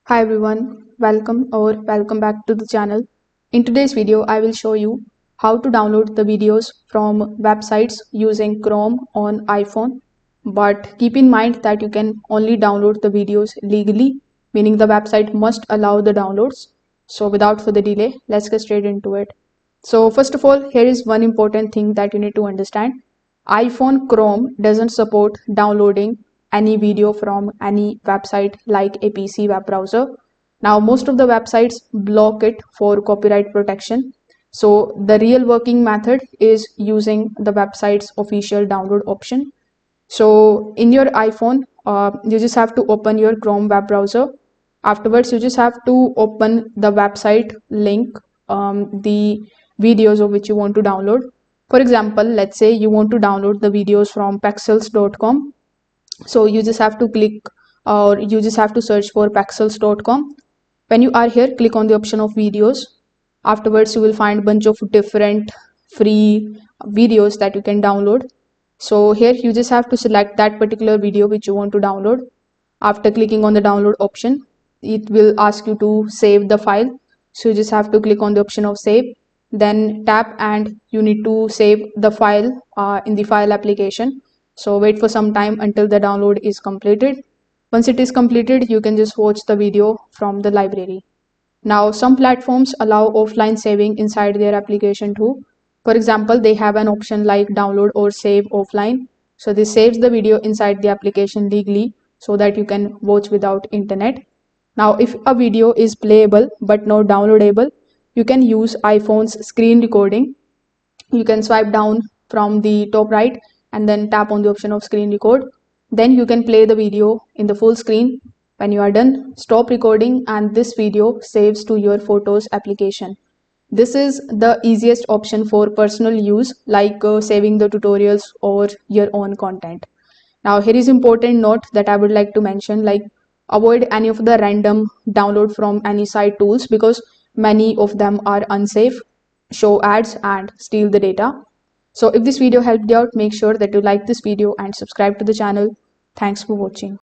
Hi everyone, welcome back to the channel. In today's video, I will show you how to download the videos from websites using Chrome on iPhone. But keep in mind that you can only download the videos legally, meaning the website must allow the downloads. So without further delay, let's get straight into it. So first of all, here is one important thing that you need to understand. iPhone Chrome doesn't support downloading any video from any website like a PC web browser. Now, most of the websites block it for copyright protection. So the real working method is using the website's official download option. So in your iPhone, you just have to open your Chrome web browser. Afterwards, you just have to open the website link, the videos of which you want to download. For example, let's say you want to download the videos from pexels.com. So you just have to click or you just have to search for pexels.com. When you are here, click on the option of videos. Afterwards, you will find a bunch of different free videos that you can download. So here you just have to select that particular video which you want to download. After clicking on the download option, it will ask you to save the file. So you just have to click on the option of save, then tap and you need to save the file in the file application. So wait for some time until the download is completed. Once it is completed, you can just watch the video from the library. Now, some platforms allow offline saving inside their application too. For example, they have an option like download or save offline. So this saves the video inside the application legally so that you can watch without internet. Now, if a video is playable but not downloadable, you can use iPhone's screen recording. You can swipe down from the top right and then tap on the option of screen record. Then you can play the video in the full screen. When you are done, stop recording and this video saves to your Photos application. This is the easiest option for personal use, like saving the tutorials or your own content. Now here is important note that I would like to mention, like avoid any of the random download from any site tools because many of them are unsafe, show ads and steal the data. So if this video helped you out, make sure that you like this video and subscribe to the channel. Thanks for watching.